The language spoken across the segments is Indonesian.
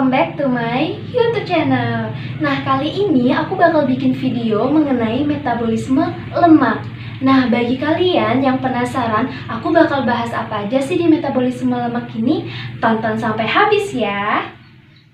welcome back to my YouTube channel. Nah, kali ini aku bakal bikin video mengenai metabolisme lemak. Nah, bagi kalian yang penasaran, aku bakal bahas apa aja sih di metabolisme lemak ini? Tonton sampai habis ya.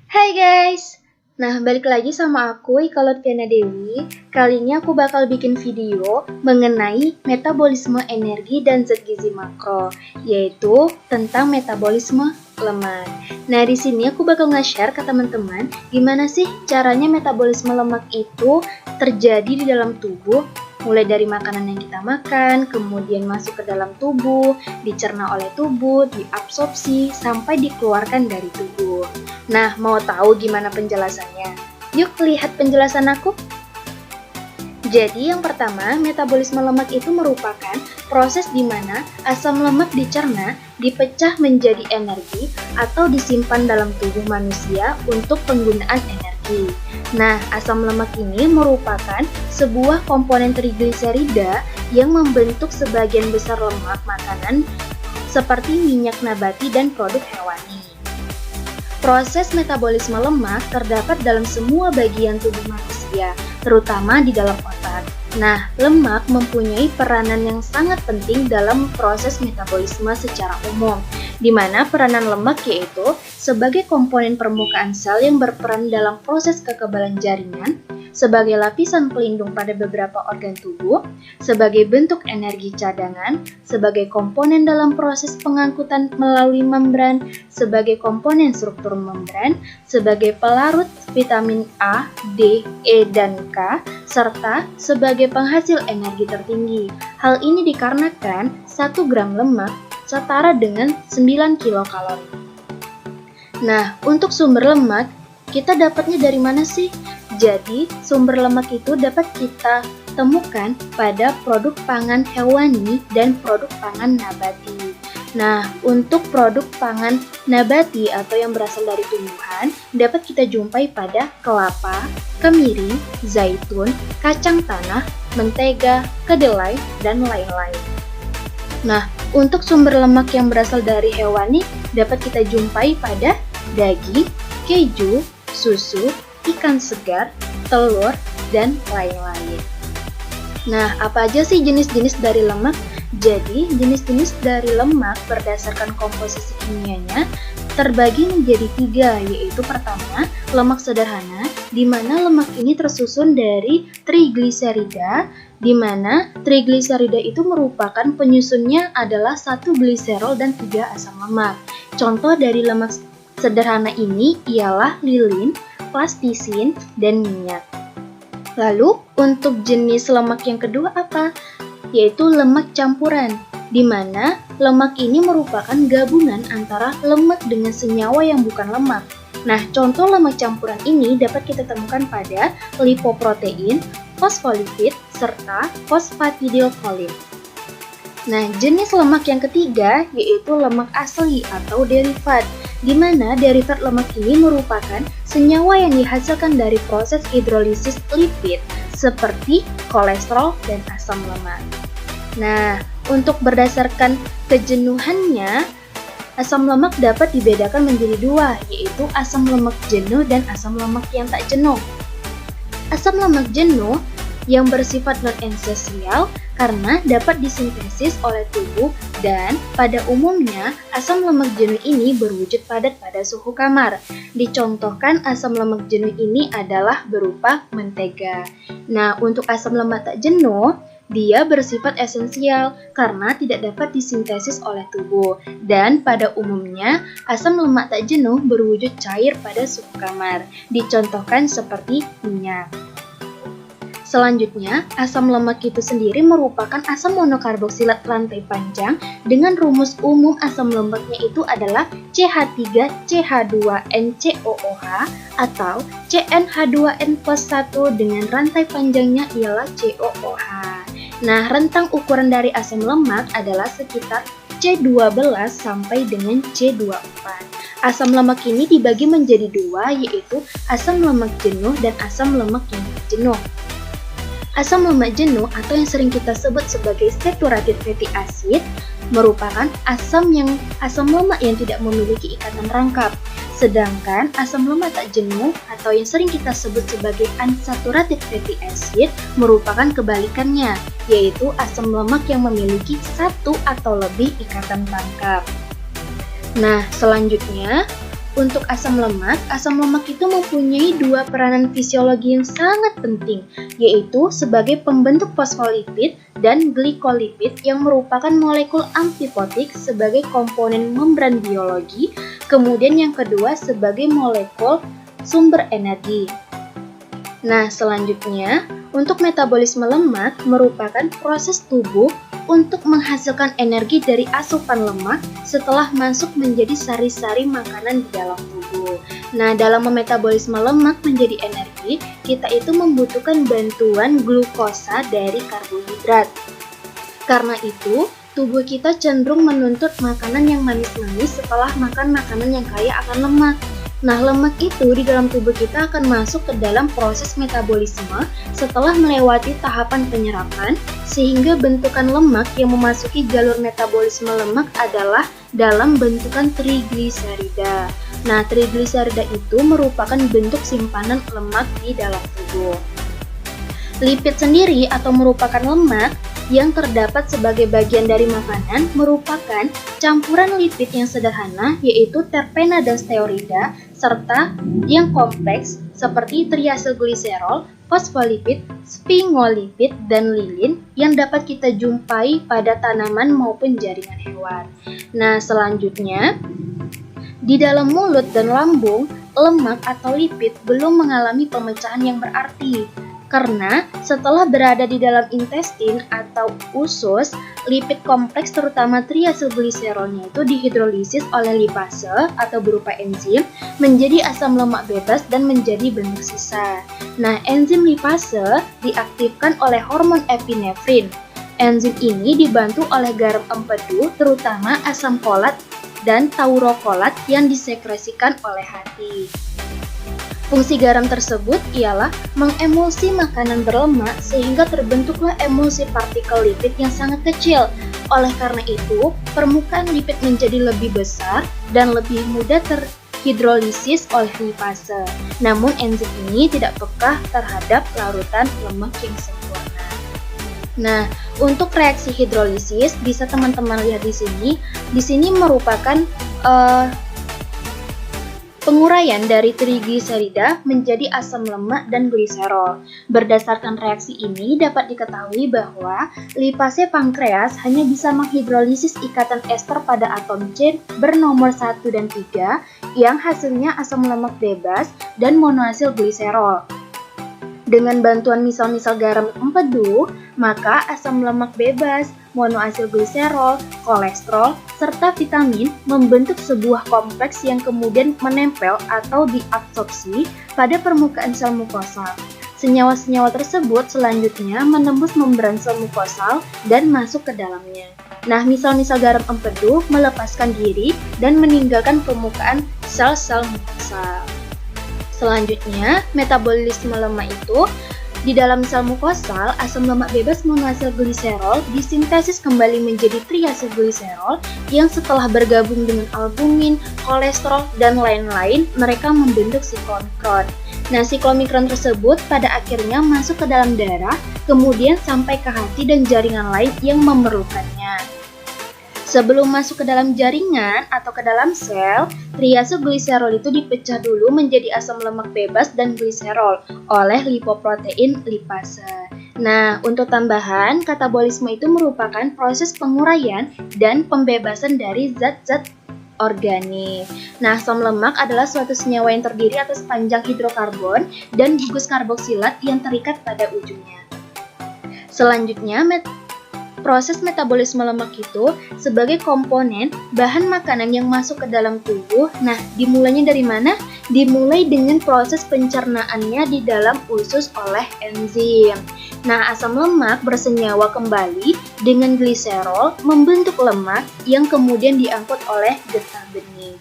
Hai guys. Nah, balik lagi sama aku, Ika Lutfiana Dewi. Kali ini aku bakal bikin video mengenai metabolisme energi dan zat gizi makro, yaitu tentang metabolisme lemak. Nah, di sini aku bakal nge-share ke teman-teman gimana sih caranya metabolisme lemak itu terjadi di dalam tubuh, mulai dari makanan yang kita makan, kemudian masuk ke dalam tubuh, dicerna oleh tubuh, diabsorpsi, sampai dikeluarkan dari tubuh. Nah, mau tahu gimana penjelasannya? Yuk lihat penjelasan aku. Jadi yang pertama, metabolisme lemak itu merupakan proses di mana asam lemak dicerna, dipecah menjadi energi, atau disimpan dalam tubuh manusia untuk penggunaan energi. Nah, asam lemak ini merupakan sebuah komponen trigliserida yang membentuk sebagian besar lemak makanan seperti minyak nabati dan produk hewani. Proses metabolisme lemak terdapat dalam semua bagian tubuh manusia, terutama di dalam otak. Nah, lemak mempunyai peranan yang sangat penting dalam proses metabolisme secara umum, di mana peranan lemak yaitu sebagai komponen permukaan sel yang berperan dalam proses kekebalan jaringan, sebagai lapisan pelindung pada beberapa organ tubuh, sebagai bentuk energi cadangan, sebagai komponen dalam proses pengangkutan melalui membran, sebagai komponen struktur membran, sebagai pelarut vitamin A, D, E, dan K, serta sebagai penghasil energi tertinggi. Hal ini dikarenakan 1 gram lemak setara dengan 9 kilokalori. Nah, untuk sumber lemak, kita dapatnya dari mana sih? Jadi, sumber lemak itu dapat kita temukan pada produk pangan hewani dan produk pangan nabati. Nah, untuk produk pangan nabati atau yang berasal dari tumbuhan dapat kita jumpai pada kelapa, kemiri, zaitun, kacang tanah, mentega, kedelai, dan lain-lain. Nah, untuk sumber lemak yang berasal dari hewani dapat kita jumpai pada daging, keju, susu, ikan segar, telur, dan lain-lain. Nah, apa aja sih jenis-jenis dari lemak? Jadi, jenis-jenis dari lemak berdasarkan komposisi kimianya terbagi menjadi 3, yaitu pertama, lemak sederhana, di mana lemak ini tersusun dari trigliserida, di mana trigliserida itu merupakan penyusunnya adalah 1 gliserol dan 3 asam lemak. Contoh dari lemak sederhana ini ialah lilin, plastisin, dan minyak. Lalu, untuk jenis lemak yang kedua apa? Yaitu lemak campuran, di mana lemak ini merupakan gabungan antara lemak dengan senyawa yang bukan lemak. Nah, contoh lemak campuran ini dapat kita temukan pada lipoprotein, fosfolipid, serta fosfatidilkolin. Nah, jenis lemak yang ketiga yaitu lemak asli atau derivat, di mana derivat lemak ini merupakan senyawa yang dihasilkan dari proses hidrolisis lipid seperti kolesterol dan asam lemak. Nah, untuk berdasarkan kejenuhannya, asam lemak dapat dibedakan menjadi 2, yaitu asam lemak jenuh dan asam lemak yang tak jenuh. Asam lemak jenuh yang bersifat non-esensial karena dapat disintesis oleh tubuh dan pada umumnya asam lemak jenuh ini berwujud padat pada suhu kamar. Dicontohkan asam lemak jenuh ini adalah berupa mentega. Nah, untuk asam lemak tak jenuh, dia bersifat esensial karena tidak dapat disintesis oleh tubuh dan pada umumnya asam lemak tak jenuh berwujud cair pada suhu kamar. Dicontohkan seperti minyak. Selanjutnya, asam lemak itu sendiri merupakan asam monokarboksilat rantai panjang dengan rumus umum asam lemaknya itu adalah CH3CH2NCOOH atau CnH2n+1 dengan rantai panjangnya ialah COOH. Nah, rentang ukuran dari asam lemak adalah sekitar C12 sampai dengan C24. Asam lemak ini dibagi menjadi 2, yaitu asam lemak jenuh dan asam lemak yang tak jenuh. Asam lemak jenuh atau yang sering kita sebut sebagai saturated fatty acid merupakan asam lemak yang tidak memiliki ikatan rangkap. Sedangkan asam lemak tak jenuh atau yang sering kita sebut sebagai unsaturated fatty acid merupakan kebalikannya, yaitu asam lemak yang memiliki satu atau lebih ikatan tangkap. Nah, selanjutnya untuk asam lemak itu mempunyai dua peranan fisiologi yang sangat penting, yaitu sebagai pembentuk fosfolipid dan glikolipid yang merupakan molekul amfipotik sebagai komponen membran biologi, kemudian yang kedua sebagai molekul sumber energi. Nah, selanjutnya untuk metabolisme lemak merupakan proses tubuh untuk menghasilkan energi dari asupan lemak setelah masuk menjadi sari-sari makanan di dalam tubuh. Nah, dalam memetabolisme lemak menjadi energi, kita itu membutuhkan bantuan glukosa dari karbohidrat. Karena itu, tubuh kita cenderung menuntut makanan yang manis-manis setelah makan makanan yang kaya akan lemak. Nah, lemak itu di dalam tubuh kita akan masuk ke dalam proses metabolisme setelah melewati tahapan penyerapan, sehingga bentukan lemak yang memasuki jalur metabolisme lemak adalah dalam bentukan trigliserida. Nah, trigliserida itu merupakan bentuk simpanan lemak di dalam tubuh. Lipid sendiri atau merupakan lemak yang terdapat sebagai bagian dari makanan merupakan campuran lipid yang sederhana, yaitu terpena dan stearida, serta yang kompleks seperti triacylglycerol, fosfolipid, sphingolipid, dan lilin yang dapat kita jumpai pada tanaman maupun jaringan hewan. Nah, selanjutnya di dalam mulut dan lambung, lemak atau lipid belum mengalami pemecahan yang berarti. Karena setelah berada di dalam intestin atau usus, lipid kompleks terutama triacylglycerolnya itu dihidrolisis oleh lipase atau berupa enzim menjadi asam lemak bebas dan menjadi bentuk sisa. Nah, enzim lipase diaktifkan oleh hormon epinefrin. Enzim ini dibantu oleh garam empedu terutama asam folat dan taurokolat yang disekresikan oleh hati. Fungsi garam tersebut ialah mengemulsi makanan berlemak sehingga terbentuklah emulsi partikel lipid yang sangat kecil. Oleh karena itu, permukaan lipid menjadi lebih besar dan lebih mudah terhidrolisis oleh lipase. Namun enzim ini tidak peka terhadap larutan lemak yang sempurna. Nah, untuk reaksi hidrolisis bisa teman-teman lihat di sini. Di sini merupakan penguraian dari trigliserida menjadi asam lemak dan gliserol. Berdasarkan reaksi ini dapat diketahui bahwa lipase pankreas hanya bisa menghidrolisis ikatan ester pada atom C bernomor 1 dan 3 yang hasilnya asam lemak bebas dan monoasil gliserol. Dengan bantuan misal-misal garam empedu, maka asam lemak bebas, monoasil gliserol, kolesterol, serta vitamin membentuk sebuah kompleks yang kemudian menempel atau diabsorpsi pada permukaan sel mukosal. Senyawa-senyawa tersebut selanjutnya menembus membran sel mukosal dan masuk ke dalamnya. Nah, misal-misal garam empedu melepaskan diri dan meninggalkan permukaan sel-sel mukosal. Selanjutnya, metabolisme lemak itu di dalam sel mukosal, asam lemak bebas monoasil gliserol disintesis kembali menjadi triacylglycerol yang setelah bergabung dengan albumin, kolesterol, dan lain-lain, mereka membentuk siklomikron. Nah, siklomikron tersebut pada akhirnya masuk ke dalam darah, kemudian sampai ke hati dan jaringan lain yang memerlukannya. Sebelum masuk ke dalam jaringan atau ke dalam sel, triacylglycerol itu dipecah dulu menjadi asam lemak bebas dan gliserol oleh lipoprotein lipase. Nah, untuk tambahan, katabolisme itu merupakan proses penguraian dan pembebasan dari zat-zat organik. Nah, asam lemak adalah suatu senyawa yang terdiri atas panjang hidrokarbon dan gugus karboksilat yang terikat pada ujungnya. Selanjutnya, proses metabolisme lemak itu sebagai komponen bahan makanan yang masuk ke dalam tubuh. Nah, dimulainya dari mana? Dimulai dengan proses pencernaannya di dalam usus oleh enzim. Nah, asam lemak bersenyawa kembali dengan gliserol membentuk lemak yang kemudian diangkut oleh getah benih.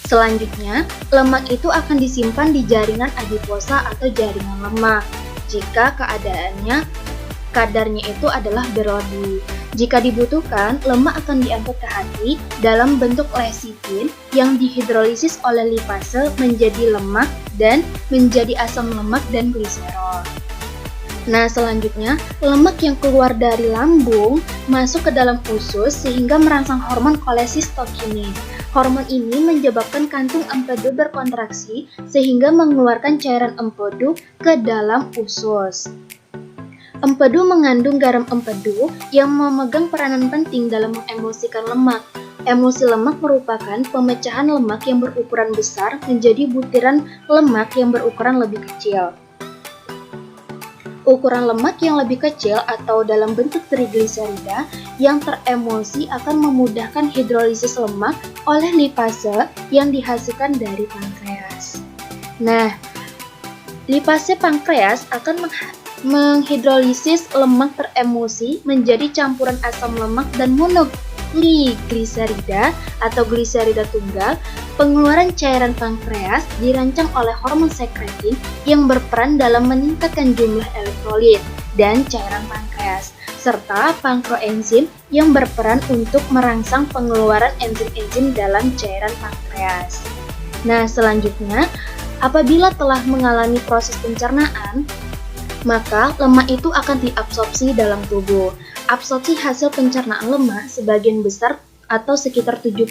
Selanjutnya, lemak itu akan disimpan di jaringan adiposa atau jaringan lemak jika kadarnya itu adalah berlebih. Jika dibutuhkan, lemak akan diangkut ke hati dalam bentuk lesitin yang dihidrolisis oleh lipase menjadi lemak dan menjadi asam lemak dan gliserol. Nah, selanjutnya, lemak yang keluar dari lambung masuk ke dalam usus sehingga merangsang hormon kolesistokinin. Hormon ini menyebabkan kantung empedu berkontraksi sehingga mengeluarkan cairan empedu ke dalam usus. Empedu mengandung garam empedu yang memegang peranan penting dalam mengemulsikan lemak. Emulsi lemak merupakan pemecahan lemak yang berukuran besar menjadi butiran lemak yang berukuran lebih kecil. Ukuran lemak yang lebih kecil atau dalam bentuk trigliserida yang teremulsi akan memudahkan hidrolisis lemak oleh lipase yang dihasilkan dari pankreas. Nah, lipase pankreas akan menghidrolisis lemak teremulsi menjadi campuran asam lemak dan monogliserida atau gliserida tunggal. Pengeluaran cairan pankreas dirancang oleh hormon sekretin yang berperan dalam meningkatkan jumlah elektrolit dan cairan pankreas, serta pankroenzim yang berperan untuk merangsang pengeluaran enzim-enzim dalam cairan pankreas. Nah, selanjutnya, apabila telah mengalami proses pencernaan, maka lemak itu akan diabsorpsi dalam tubuh. Absorpsi hasil pencernaan lemak sebagian besar atau sekitar 70%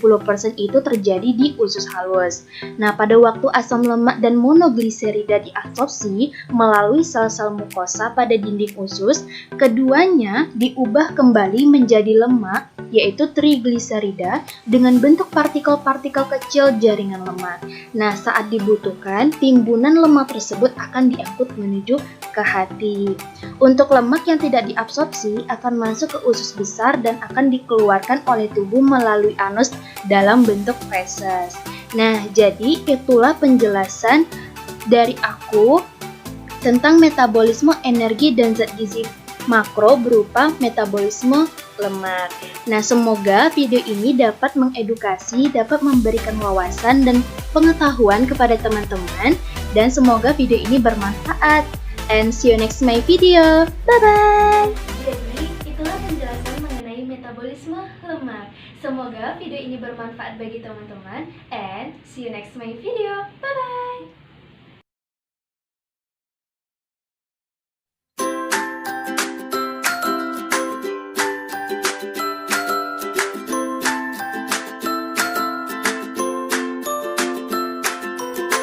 itu terjadi di usus halus. Nah, pada waktu asam lemak dan monogliserida diabsorpsi melalui sel-sel mukosa pada dinding usus, keduanya diubah kembali menjadi lemak, yaitu trigliserida dengan bentuk partikel-partikel kecil jaringan lemak. Nah, saat dibutuhkan, timbunan lemak tersebut akan diangkut menuju ke hati. Untuk lemak yang tidak diabsorpsi akan masuk ke usus besar dan akan dikeluarkan oleh tubuh melalui anus dalam bentuk feses. Nah, jadi itulah penjelasan dari aku tentang metabolisme energi dan zat gizi makro berupa metabolisme lemak. Nah, semoga video ini dapat mengedukasi, dapat memberikan wawasan dan pengetahuan kepada teman-teman, dan semoga video ini bermanfaat. And see you next my video. Bye-bye! Jadi, itulah penjelasan mengenai metabolisme lemak. Semoga video ini bermanfaat bagi teman-teman, and see you next my video. Bye-bye!